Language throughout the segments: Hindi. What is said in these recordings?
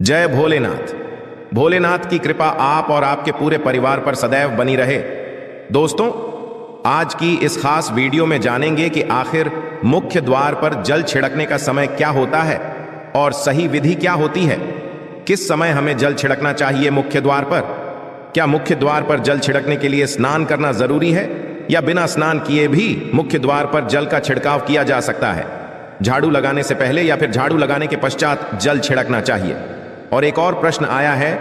जय भोलेनाथ। भोलेनाथ की कृपा आप और आपके पूरे परिवार पर सदैव बनी रहे। दोस्तों, आज की इस खास वीडियो में जानेंगे कि आखिर मुख्य द्वार पर जल छिड़कने का समय क्या होता है और सही विधि क्या होती है। किस समय हमें जल छिड़कना चाहिए मुख्य द्वार पर? क्या मुख्य द्वार पर जल छिड़कने के लिए स्नान करना जरूरी है या बिना स्नान किए भी मुख्य द्वार पर जल का छिड़काव किया जा सकता है? झाड़ू लगाने से पहले या फिर झाड़ू लगाने के पश्चात जल छिड़कना चाहिए? और एक और प्रश्न आया है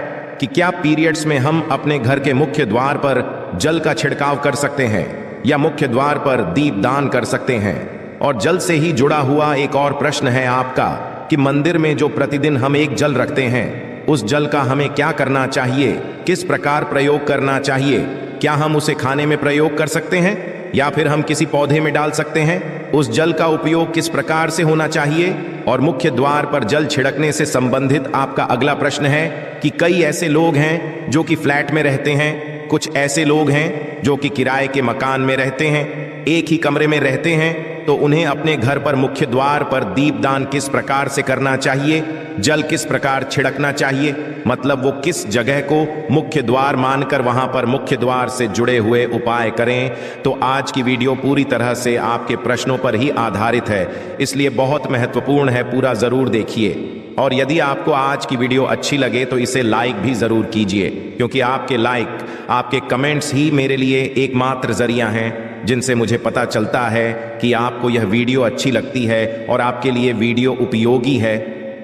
कि क्या पीरियड्स में हम अपने घर के मुख्य द्वार पर जल का छिड़काव कर सकते हैं या मुख्य द्वार पर दीपदान कर सकते हैं? और जल से ही जुड़ा हुआ एक और प्रश्न है आपका कि मंदिर में जो प्रतिदिन हम एक जल रखते हैं, उस जल का हमें क्या करना चाहिए, किस प्रकार प्रयोग करना चाहिए? क्या हम उसे खाने में प्रयोग कर सकते हैं या फिर हम किसी पौधे में डाल सकते हैं? उस जल का उपयोग किस प्रकार से होना चाहिए? और मुख्य द्वार पर जल छिड़कने से संबंधित आपका अगला प्रश्न है कि कई ऐसे लोग हैं जो कि फ्लैट में रहते हैं, कुछ ऐसे लोग हैं जो कि किराए के मकान में रहते हैं, एक ही कमरे में रहते हैं, तो उन्हें अपने घर पर मुख्य द्वार पर दीपदान किस प्रकार से करना चाहिए, जल किस प्रकार छिड़कना चाहिए, मतलब वो किस जगह को मुख्य द्वार मानकर वहां पर मुख्य द्वार से जुड़े हुए उपाय करें। तो आज की वीडियो पूरी तरह से आपके प्रश्नों पर ही आधारित है, इसलिए बहुत महत्वपूर्ण है, पूरा जरूर देखिए। और यदि आपको आज की वीडियो अच्छी लगे तो इसे लाइक भी जरूर कीजिए, क्योंकि आपके लाइक, आपके कमेंट्स ही मेरे लिए एकमात्र जरिया हैं जिनसे मुझे पता चलता है कि आपको यह वीडियो अच्छी लगती है और आपके लिए वीडियो उपयोगी है।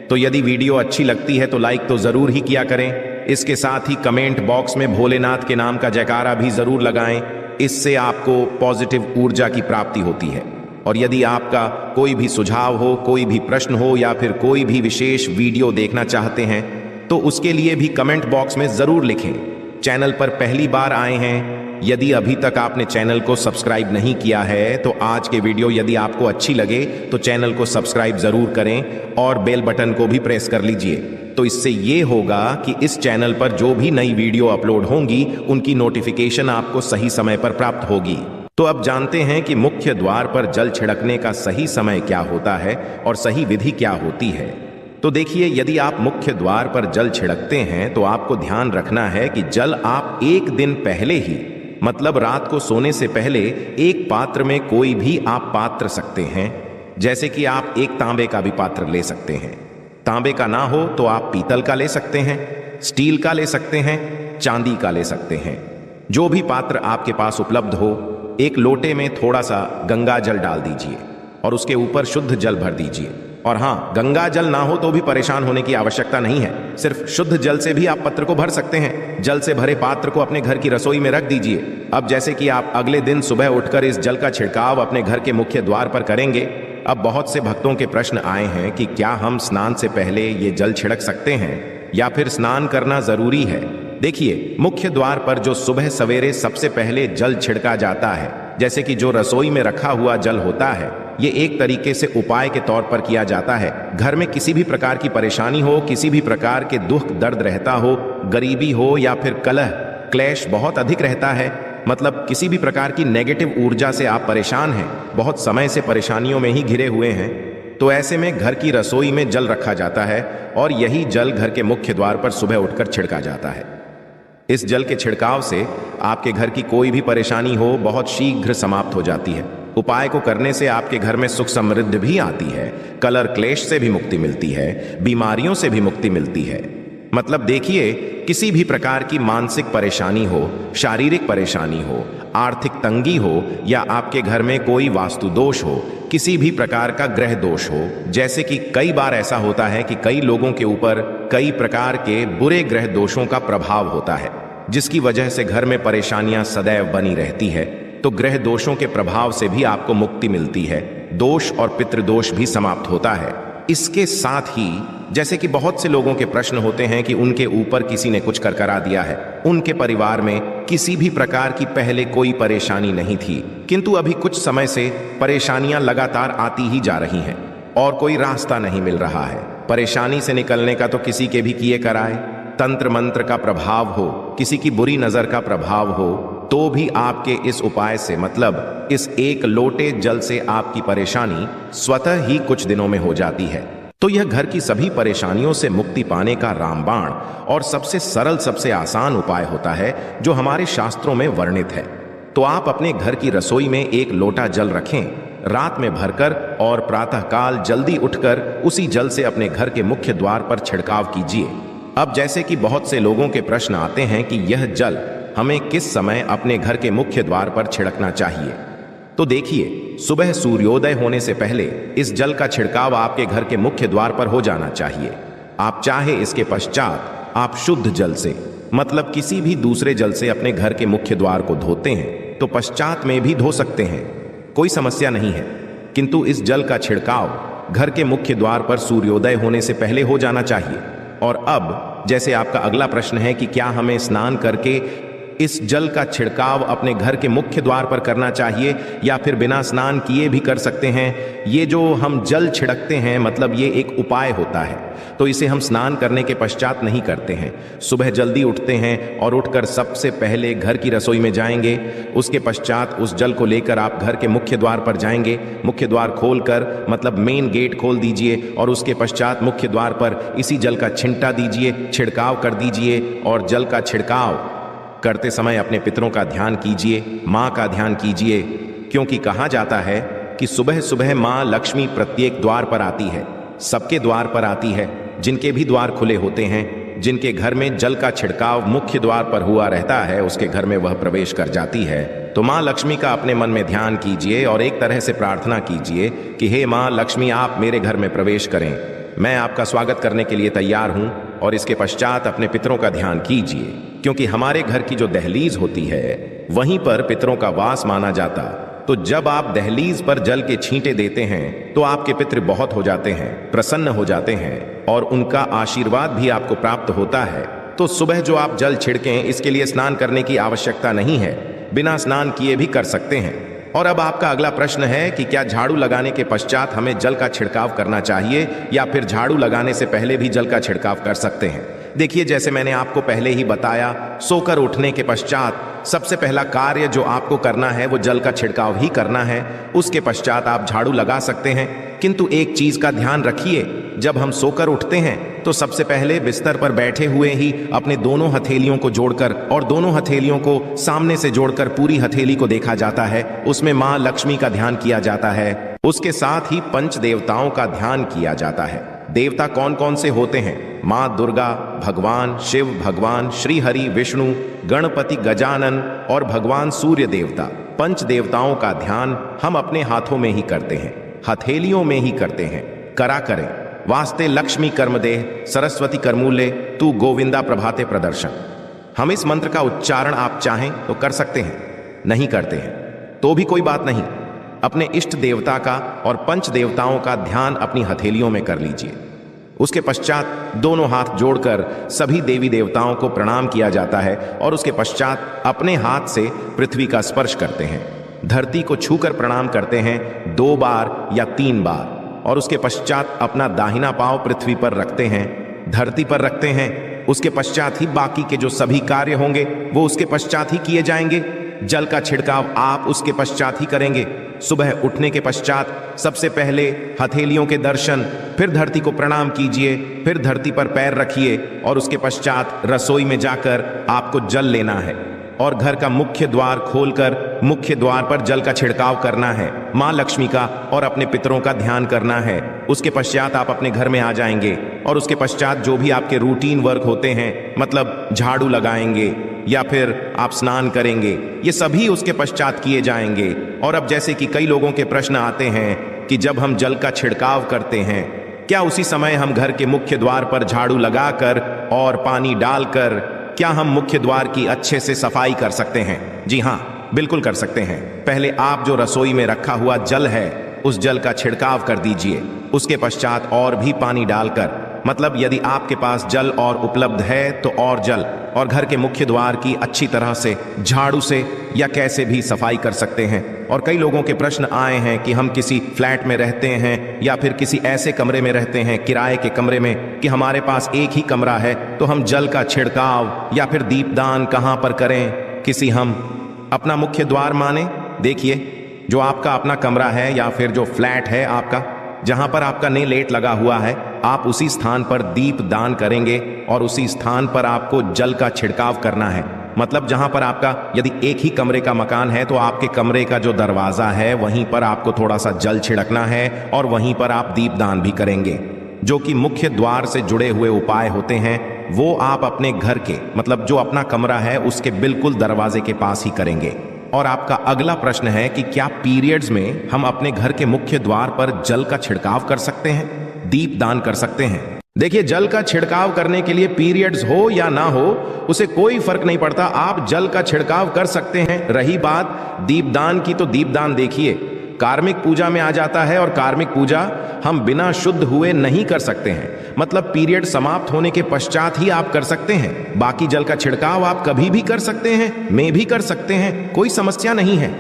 तो यदि वीडियो अच्छी लगती है तो लाइक तो जरूर ही किया करें। इसके साथ ही कमेंट बॉक्स में भोलेनाथ के नाम का जयकारा भी जरूर लगाएं, इससे आपको पॉजिटिव ऊर्जा की प्राप्ति होती है। और यदि आपका कोई भी सुझाव हो, कोई भी प्रश्न हो या फिर कोई भी विशेष वीडियो देखना चाहते हैं तो उसके लिए भी कमेंट बॉक्स में जरूर लिखें। चैनल पर पहली बार आए हैं, यदि अभी तक आपने चैनल को सब्सक्राइब नहीं किया है तो आज के वीडियो यदि आपको अच्छी लगे तो चैनल को सब्सक्राइब जरूर करें और बेल बटन को भी प्रेस कर लीजिए। तो इससे ये होगा कि इस चैनल पर जो भी नई वीडियो अपलोड होंगी उनकी नोटिफिकेशन आपको सही समय पर प्राप्त होगी। तो अब जानते हैं कि मुख्य द्वार पर जल छिड़कने का सही समय क्या होता है और सही विधि क्या होती है। तो देखिए, यदि आप मुख्य द्वार पर जल छिड़कते हैं तो आपको ध्यान रखना है कि जल आप एक दिन पहले ही, मतलब रात को सोने से पहले, एक पात्र में कोई भी आप पात्र सकते हैं। जैसे कि आप एक तांबे का भी पात्र ले सकते हैं। तांबे का ना हो तो आप पीतल का ले सकते हैं, स्टील का ले सकते हैं, चांदी का ले सकते हैं। जो भी पात्र आपके पास उपलब्ध हो, एक लोटे में थोड़ा सा गंगा जल डाल दीजिए और उसके ऊपर शुद्ध जल भर दीजिए। और हाँ, गंगा जल ना हो तो भी परेशान होने की आवश्यकता नहीं है, सिर्फ शुद्ध जल से भी आप पत्र को भर सकते हैं। जल से भरे पात्र को अपने घर की रसोई में रख दीजिए। अब जैसे कि आप अगले दिन सुबह उठकर इस जल का छिड़काव अपने घर के मुख्य द्वार पर करेंगे। अब बहुत से भक्तों के प्रश्न आए हैं कि क्या हम स्नान से पहले ये जल छिड़क सकते हैं या फिर स्नान करना जरूरी है। देखिए, मुख्य द्वार पर जो सुबह सवेरे सबसे पहले जल छिड़का जाता है, जैसे कि जो रसोई में रखा हुआ जल होता है, ये एक तरीके से उपाय के तौर पर किया जाता है। घर में किसी भी प्रकार की परेशानी हो, किसी भी प्रकार के दुख दर्द रहता हो, गरीबी हो या फिर कलह क्लेश बहुत अधिक रहता है, मतलब किसी भी प्रकार की नेगेटिव ऊर्जा से आप परेशान हैं, बहुत समय से परेशानियों में ही घिरे हुए हैं, तो ऐसे में घर की रसोई में जल रखा जाता है और यही जल घर के मुख्य द्वार पर सुबह उठकर छिड़का जाता है। इस जल के छिड़काव से आपके घर की कोई भी परेशानी हो बहुत शीघ्र समाप्त हो जाती है। उपाय को करने से आपके घर में सुख समृद्धि भी आती है, कलह क्लेश से भी मुक्ति मिलती है, बीमारियों से भी मुक्ति मिलती है। मतलब देखिए, किसी भी प्रकार की मानसिक परेशानी हो, शारीरिक परेशानी हो, आर्थिक तंगी हो या आपके घर में कोई वास्तु दोष हो, किसी भी प्रकार का ग्रह दोष हो, जैसे कि कई बार ऐसा होता है कि कई लोगों के ऊपर कई प्रकार के बुरे ग्रह दोषों का प्रभाव होता है, जिसकी वजह से घर में परेशानियां सदैव बनी रहती है। तो ग्रह दोषों के प्रभाव से भी आपको मुक्ति मिलती है, दोष और पितृदोष भी समाप्त होता है। इसके साथ ही जैसे कि बहुत से लोगों के प्रश्न होते हैं कि उनके ऊपर किसी ने कुछ कर करा दिया है, उनके परिवार में किसी भी प्रकार की पहले कोई परेशानी नहीं थी, किंतु अभी कुछ समय से परेशानियां लगातार आती ही जा रही हैं और कोई रास्ता नहीं मिल रहा है। परेशानी से निकलने का तो किसी के भी किए कराए, तंत्र मंत्र का प्रभाव हो, किसी की बुरी नजर का प्रभाव हो, तो भी आपके इस उपाय से, मतलब इस एक लोटे जल से आपकी परेशानी स्वतः ही कुछ दिनों में हो जाती है। तो यह घर की सभी परेशानियों से मुक्ति पाने का रामबाण और सबसे सरल, सबसे आसान उपाय होता है जो हमारे शास्त्रों में वर्णित है। तो आप अपने घर की रसोई में एक लोटा जल रखें, रात में भरकर, और प्रातःकाल जल्दी उठकर उसी जल से अपने घर के मुख्य द्वार पर छिड़काव कीजिए। अब जैसे कि बहुत से लोगों के प्रश्न आते हैं कि यह जल हमें किस समय अपने घर के मुख्य द्वार पर छिड़कना चाहिए, तो देखिए, सुबह सूर्योदय होने से पहले इस जल का छिड़काव आपके घर के मुख्य द्वार पर हो जाना चाहिए। आप चाहे इसके पश्चात आप शुद्ध जल से, मतलब किसी भी दूसरे जल से अपने घर के मुख्य द्वार को धोते हैं तो पश्चात में भी धो सकते हैं, कोई समस्या नहीं है। किंतु इस जल का छिड़काव घर के मुख्य द्वार पर सूर्योदय होने से पहले हो जाना चाहिए। और अब जैसे आपका अगला प्रश्न है कि क्या हमें स्नान करके इस जल का छिड़काव अपने घर के मुख्य द्वार पर करना चाहिए या फिर बिना स्नान किए भी कर सकते हैं। ये जो हम जल छिड़कते हैं, मतलब ये एक उपाय होता है, तो इसे हम स्नान करने के पश्चात नहीं करते हैं। सुबह जल्दी उठते हैं और उठकर सबसे पहले घर की रसोई में जाएंगे। उसके पश्चात उस जल को लेकर आप घर के मुख्य द्वार पर जाएंगे। मुख्य द्वार खोलकर, मतलब मेन गेट खोल दीजिए, और उसके पश्चात मुख्य द्वार पर इसी जल का छिंटा दीजिए, छिड़काव कर दीजिए। और जल का छिड़काव करते समय अपने पितरों का ध्यान कीजिए, माँ का ध्यान कीजिए, क्योंकि कहा जाता है कि सुबह सुबह माँ लक्ष्मी प्रत्येक द्वार पर आती है, सबके द्वार पर आती है। जिनके भी द्वार खुले होते हैं, जिनके घर में जल का छिड़काव मुख्य द्वार पर हुआ रहता है, उसके घर में वह प्रवेश कर जाती है। तो माँ लक्ष्मी का अपने मन में ध्यान कीजिए और एक तरह से प्रार्थना कीजिए कि हे माँ लक्ष्मी, आप मेरे घर में प्रवेश करें, मैं आपका स्वागत करने के लिए तैयार हूं। और इसके पश्चात अपने पितरों का ध्यान कीजिए, क्योंकि हमारे घर की जो दहलीज होती है वहीं पर पितरों का वास माना जाता। तो जब आप दहलीज पर जल के छींटे देते हैं तो आपके पितृ बहुत हो जाते हैं, प्रसन्न हो जाते हैं और उनका आशीर्वाद भी आपको प्राप्त होता है। तो सुबह जो आप जल छिड़कें, इसके लिए स्नान करने की आवश्यकता नहीं है, बिना स्नान किए भी कर सकते हैं। और अब आपका अगला प्रश्न है कि क्या झाड़ू लगाने के पश्चात हमें जल का छिड़काव करना चाहिए या फिर झाड़ू लगाने से पहले भी जल का छिड़काव कर सकते हैं। देखिए, जैसे मैंने आपको पहले ही बताया, सोकर उठने के पश्चात सबसे पहला कार्य जो आपको करना है वो जल का छिड़काव ही करना है। उसके पश्चात आप झाड़ू लगा सकते हैं। किंतु एक चीज का ध्यान रखिए, जब हम सोकर उठते हैं तो सबसे पहले बिस्तर पर बैठे हुए ही अपने दोनों हथेलियों को जोड़कर और दोनों हथेलियों को सामने से जोड़कर पूरी हथेली को देखा जाता है। उसमें माँ लक्ष्मी का ध्यान किया जाता है। उसके साथ ही पंच देवताओं का ध्यान किया जाता है। देवता कौन कौन से होते हैं? माँ दुर्गा, भगवान शिव, भगवान श्री हरि विष्णु, गणपति गजानन और भगवान सूर्य देवता। पंच देवताओं का ध्यान हम अपने हाथों में ही करते हैं, हथेलियों में ही करते हैं। करा करें। वास्ते लक्ष्मी कर्मदेह, सरस्वती करमूले, तू गोविंदा प्रभाते प्रदर्शन। हम इस मंत्र का उच्चारण आप चाहें तो कर सकते हैं, नहीं करते हैं तो भी कोई बात नहीं। अपने इष्ट देवता का और पंच देवताओं का ध्यान अपनी हथेलियों में कर लीजिए। उसके पश्चात दोनों हाथ जोड़कर सभी देवी देवताओं को प्रणाम किया जाता है और उसके पश्चात अपने हाथ से पृथ्वी का स्पर्श करते हैं। धरती को छूकर प्रणाम करते हैं 2 बार या 3 बार और उसके पश्चात अपना दाहिना पांव पृथ्वी पर रखते हैं, धरती पर रखते हैं। उसके पश्चात ही बाकी के जो सभी कार्य होंगे वो उसके पश्चात ही किए जाएंगे। जल का छिड़काव आप उसके पश्चात ही करेंगे। सुबह उठने के पश्चात सबसे पहले हथेलियों के दर्शन, फिर धरती को प्रणाम कीजिए, फिर धरती पर पैर रखिए और उसके पश्चात रसोई में जाकर आपको जल लेना है और घर का मुख्य द्वार खोलकर मुख्य द्वार पर जल का छिड़काव करना है, माँ लक्ष्मी का और अपने पितरों का ध्यान करना है। उसके पश्चात आप अपने घर में आ जाएंगे और उसके पश्चात जो भी आपके रूटीन वर्क होते हैं, मतलब झाड़ू लगाएंगे या फिर आप स्नान करेंगे, ये सभी उसके पश्चात किए जाएंगे। और अब जैसे कि कई लोगों के प्रश्न आते हैं कि जब हम जल का छिड़काव करते हैं, क्या उसी समय हम घर के मुख्य द्वार पर झाड़ू लगाकर और पानी डालकर क्या हम मुख्य द्वार की अच्छे से सफाई कर सकते हैं? जी हाँ, बिल्कुल कर सकते हैं। पहले आप जो रसोई में रखा हुआ जल है उस जल का छिड़काव कर दीजिए। उसके पश्चात और भी पानी डालकर, मतलब यदि आपके पास जल और उपलब्ध है तो और जल, और घर के मुख्य द्वार की अच्छी तरह से झाड़ू से या कैसे भी सफाई कर सकते हैं। और कई लोगों के प्रश्न आए हैं कि हम किसी फ्लैट में रहते हैं या फिर किसी ऐसे कमरे में रहते हैं, किराए के कमरे में, कि हमारे पास एक ही कमरा है, तो हम जल का छिड़काव या फिर दीपदान कहाँ पर करें? किसी हम अपना मुख्य द्वार माने। देखिए, जो आपका अपना कमरा है या फिर जो फ्लैट है आपका, जहां पर आपका नेल लेट लगा हुआ है, आप उसी स्थान पर दीप दान करेंगे और उसी स्थान पर आपको जल का छिड़काव करना है। मतलब जहां पर आपका यदि एक ही कमरे का मकान है तो आपके कमरे का जो दरवाजा है वहीं पर आपको थोड़ा सा जल छिड़कना है और वहीं पर आप दीप दान भी करेंगे। जो कि मुख्य द्वार से जुड़े हुए उपाय होते हैं वो आप अपने घर के मतलब जो अपना कमरा है उसके बिल्कुल दरवाजे के पास ही करेंगे। और आपका अगला प्रश्न है कि क्या पीरियड्स में हम अपने घर के मुख्य द्वार पर जल का छिड़काव कर सकते हैं, दीप दान कर सकते हैं? देखिए, जल का छिड़काव करने के लिए पीरियड्स हो या ना हो उसे कोई फर्क नहीं पड़ता, आप जल का छिड़काव कर सकते हैं। रही बात दीपदान की, तो दीपदान देखिए कार्मिक पूजा में आ जाता है और कार्मिक पूजा हम बिना शुद्ध हुए नहीं कर सकते हैं। मतलब पीरियड समाप्त होने के पश्चात ही आप कर सकते हैं। बाकी जल का छिड़काव आप कभी भी कर सकते हैं, मैं भी कर सकते हैं, कोई समस्या नहीं है।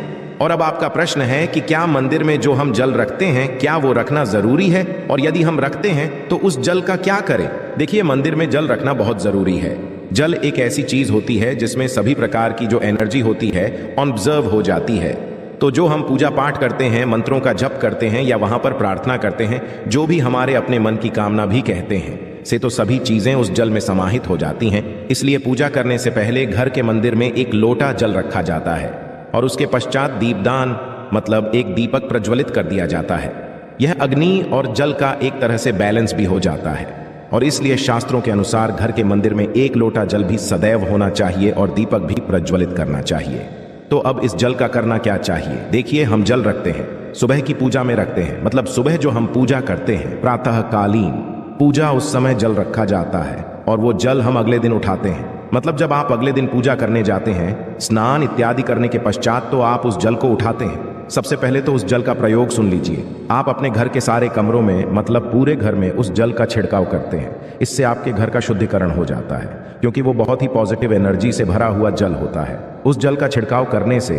और अब आपका प्रश्न है कि क्या मंदिर में जो हम जल रखते हैं क्या वो रखना जरूरी है, और यदि हम रखते हैं तो उस जल का क्या करें? देखिए, मंदिर में जल रखना बहुत जरूरी है। जल एक ऐसी चीज होती है जिसमें सभी प्रकार की जो एनर्जी होती है ऑब्जर्व हो जाती है। तो जो हम पूजा पाठ करते हैं, मंत्रों का जप करते हैं या वहां पर प्रार्थना करते हैं, जो भी हमारे अपने मन की कामना भी कहते हैं, से तो सभी चीजें उस जल में समाहित हो जाती हैं। इसलिए पूजा करने से पहले घर के मंदिर में एक लोटा जल रखा जाता है और उसके पश्चात दीपदान मतलब एक दीपक प्रज्वलित कर दिया जाता है। यह अग्नि और जल का एक तरह से बैलेंस भी हो जाता है और इसलिए शास्त्रों के अनुसार घर के मंदिर में एक लोटा जल भी सदैव होना चाहिए और दीपक भी प्रज्वलित करना चाहिए। तो अब इस जल का करना क्या चाहिए? देखिए, हम जल रखते हैं, सुबह की पूजा में रखते हैं, मतलब सुबह जो हम पूजा करते हैं प्रातःकालीन पूजा, उस समय जल रखा जाता है और वो जल हम अगले दिन उठाते हैं। मतलब जब आप अगले दिन पूजा करने जाते हैं, स्नान इत्यादि करने के पश्चात तो आप उस जल को उठाते हैं। सबसे पहले तो उस जल का प्रयोग सुन लीजिए। आप अपने घर के सारे कमरों में मतलब पूरे घर में उस जल का छिड़काव करते हैं। इससे आपके घर का शुद्धिकरण हो जाता है, क्योंकि वो बहुत ही पॉजिटिव एनर्जी से भरा हुआ जल होता है। उस जल का छिड़काव करने से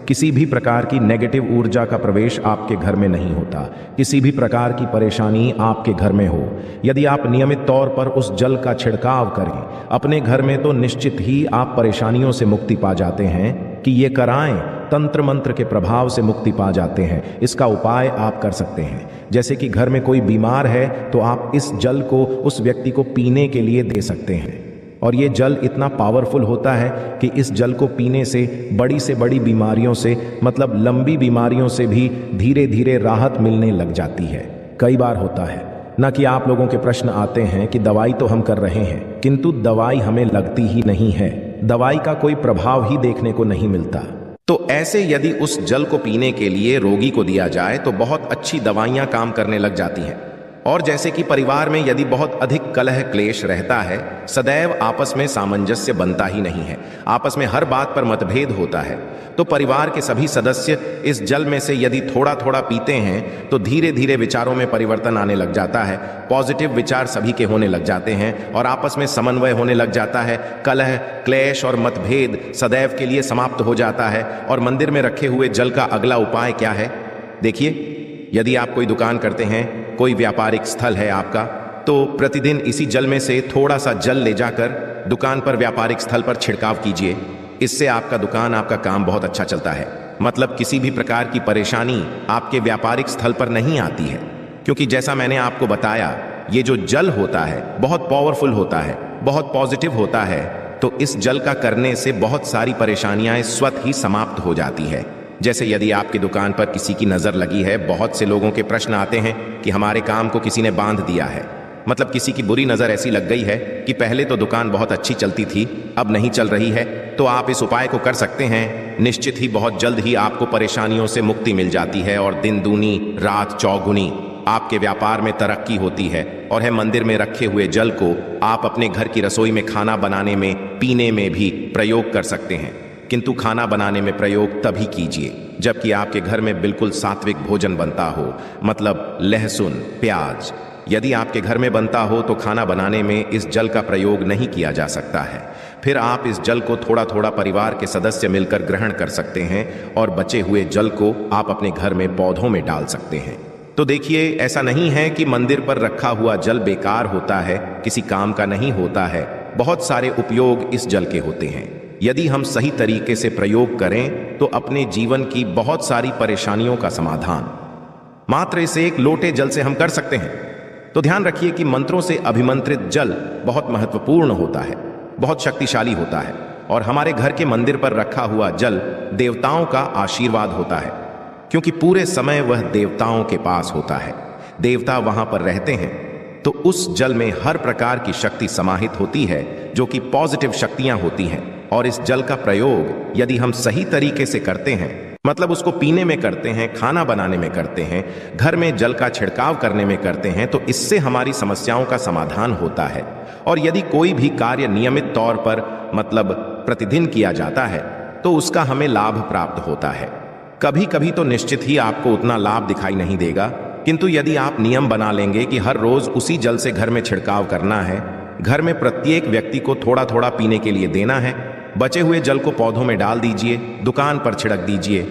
किसी भी प्रकार की नेगेटिव ऊर्जा का प्रवेश आपके घर में नहीं होता। किसी भी प्रकार की परेशानी आपके घर में हो, यदि आप नियमित तौर पर उस जल का छिड़काव करें अपने घर में, तो निश्चित ही आप परेशानियों से मुक्ति पा जाते हैं। कि ये कराएं, तंत्र मंत्र के प्रभाव से मुक्ति पा जाते हैं। इसका उपाय आप कर सकते हैं। जैसे कि घर में कोई बीमार है तो आप इस जल को उस व्यक्ति को पीने के लिए दे सकते हैं। और ये जल इतना पावरफुल होता है कि इस जल को पीने से बड़ी बीमारियों से मतलब लंबी बीमारियों से भी धीरे धीरे राहत मिलने लग जाती है। कई बार होता है ना कि आप लोगों के प्रश्न आते हैं कि दवाई तो हम कर रहे हैं किंतु दवाई हमें लगती ही नहीं है, दवाई का कोई प्रभाव ही देखने को नहीं मिलता। तो ऐसे यदि उस जल को पीने के लिए रोगी को दिया जाए तो बहुत अच्छी दवाइयां काम करने लग जाती हैं। और जैसे कि परिवार में यदि बहुत अधिक कलह क्लेश रहता है, सदैव आपस में सामंजस्य बनता ही नहीं है, आपस में हर बात पर मतभेद होता है, तो परिवार के सभी सदस्य इस जल में से यदि थोड़ा थोड़ा पीते हैं तो धीरे धीरे विचारों में परिवर्तन आने लग जाता है। पॉजिटिव विचार सभी के होने लग जाते हैं और आपस में समन्वय होने लग जाता है। कलह क्लेश और मतभेद सदैव के लिए समाप्त हो जाता है। और मंदिर में रखे हुए जल का अगला उपाय क्या है? देखिए, यदि आप कोई दुकान करते हैं, कोई व्यापारिक स्थल है आपका, तो प्रतिदिन इसी जल में से थोड़ा सा जल ले जाकर दुकान पर व्यापारिक स्थल पर छिड़काव कीजिए। इससे आपका दुकान आपका काम बहुत अच्छा चलता है। मतलब किसी भी प्रकार की परेशानी आपके व्यापारिक स्थल पर नहीं आती है, क्योंकि जैसा मैंने आपको बताया ये जो जल होता है बहुत पावरफुल होता है, बहुत पॉजिटिव होता है। तो इस जल का करने से बहुत सारी परेशानियां स्वतः ही समाप्त हो जाती है। जैसे यदि आपकी दुकान पर किसी की नजर लगी है, बहुत से लोगों के प्रश्न आते हैं कि हमारे काम को किसी ने बांध दिया है, मतलब किसी की बुरी नजर ऐसी लग गई है कि पहले तो दुकान बहुत अच्छी चलती थी अब नहीं चल रही है। तो आप इस उपाय को कर सकते हैं। निश्चित ही बहुत जल्द ही आपको परेशानियों से मुक्ति मिल जाती है और दिन दूनी रात चौगुनी आपके व्यापार में तरक्की होती है। और है मंदिर में रखे हुए जल को आप अपने घर की रसोई में खाना बनाने में पीने में भी प्रयोग कर सकते हैं, किंतु खाना बनाने में प्रयोग तभी कीजिए जबकि आपके घर में बिल्कुल सात्विक भोजन बनता हो, मतलब लहसुन प्याज यदि आपके घर में बनता हो तो खाना बनाने में इस जल का प्रयोग नहीं किया जा सकता है। फिर आप इस जल को थोड़ा थोड़ा परिवार के सदस्य मिलकर ग्रहण कर सकते हैं और बचे हुए जल को आप अपने घर में पौधों में डाल सकते हैं। तो देखिए, ऐसा नहीं है कि मंदिर पर रखा हुआ जल बेकार होता है, किसी काम का नहीं होता है। बहुत सारे उपयोग इस जल के होते हैं। यदि हम सही तरीके से प्रयोग करें तो अपने जीवन की बहुत सारी परेशानियों का समाधान मात्र इसे एक लोटे जल से हम कर सकते हैं। तो ध्यान रखिए कि मंत्रों से अभिमंत्रित जल बहुत महत्वपूर्ण होता है, बहुत शक्तिशाली होता है, और हमारे घर के मंदिर पर रखा हुआ जल देवताओं का आशीर्वाद होता है, क्योंकि पूरे समय वह देवताओं के पास होता है। देवता वहां पर रहते हैं, तो उस जल में हर प्रकार की शक्ति समाहित होती है, जो कि पॉजिटिव शक्तियां होती हैं। और इस जल का प्रयोग यदि हम सही तरीके से करते हैं, मतलब उसको पीने में करते हैं, खाना बनाने में करते हैं, घर में जल का छिड़काव करने में करते हैं, तो इससे हमारी समस्याओं का समाधान होता है। और यदि कोई भी कार्य नियमित तौर पर मतलब प्रतिदिन किया जाता है, तो उसका हमें लाभ प्राप्त होता है। कभी कभी तो निश्चित ही आपको उतना लाभ दिखाई नहीं देगा, किंतु यदि आप नियम बना लेंगे कि हर रोज उसी जल से घर में छिड़काव करना है, घर में प्रत्येक व्यक्ति को थोड़ा थोड़ा पीने के लिए देना है, बचे हुए जल को पौधों में डाल दीजिए, दुकान पर छिड़क दीजिए,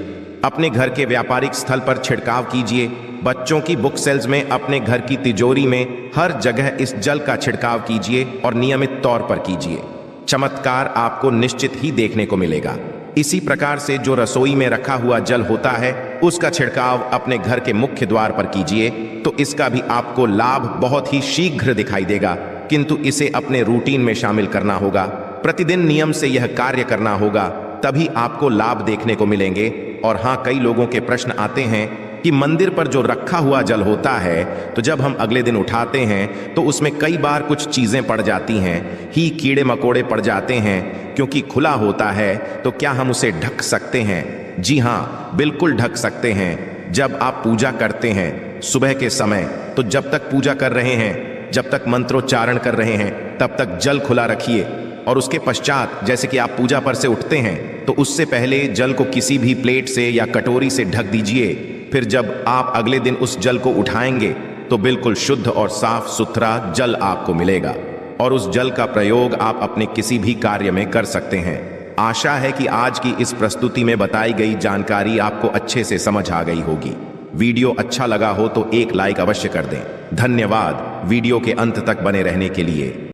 अपने घर के व्यापारिक स्थल पर छिड़काव कीजिए, बच्चों की बुक सेल्स में, अपने घर की तिजोरी में, हर जगह इस जल का छिड़काव कीजिए और नियमित तौर पर कीजिए। चमत्कार आपको निश्चित ही देखने को मिलेगा। इसी प्रकार से जो रसोई में रखा हुआ जल होता है, उसका छिड़काव अपने घर के मुख्य द्वार पर कीजिए, तो इसका भी आपको लाभ बहुत ही शीघ्र दिखाई देगा। किंतु इसे अपने रूटीन में शामिल करना होगा, प्रतिदिन नियम से यह कार्य करना होगा, तभी आपको लाभ देखने को मिलेंगे। और हाँ, कई लोगों के प्रश्न आते हैं कि मंदिर पर जो रखा हुआ जल होता है, तो जब हम अगले दिन उठाते हैं तो उसमें कई बार कुछ चीजें पड़ जाती हैं, ही कीड़े मकोड़े पड़ जाते हैं, क्योंकि खुला होता है। तो क्या हम उसे ढक सकते हैं? जी हाँ, बिल्कुल ढक सकते हैं। जब आप पूजा करते हैं सुबह के समय, तो जब तक पूजा कर रहे हैं, जब तक मंत्रोच्चारण कर रहे हैं, तब तक जल खुला रखिए। और उसके पश्चात जैसे कि आप पूजा पर से उठते हैं, तो उससे पहले जल को किसी भी प्लेट से या कटोरी से ढक दीजिए। फिर जब आप अगले दिन उस जल को उठाएंगे, तो बिल्कुल शुद्ध और साफ सुथरा जल आपको मिलेगा, और उस जल का प्रयोग आप अपने किसी भी कार्य में कर सकते हैं। आशा है कि आज की इस प्रस्तुति में बताई गई जानकारी आपको अच्छे से समझ आ गई होगी। वीडियो अच्छा लगा हो तो एक लाइक अवश्य कर दें। धन्यवाद वीडियो के अंत तक बने रहने के लिए।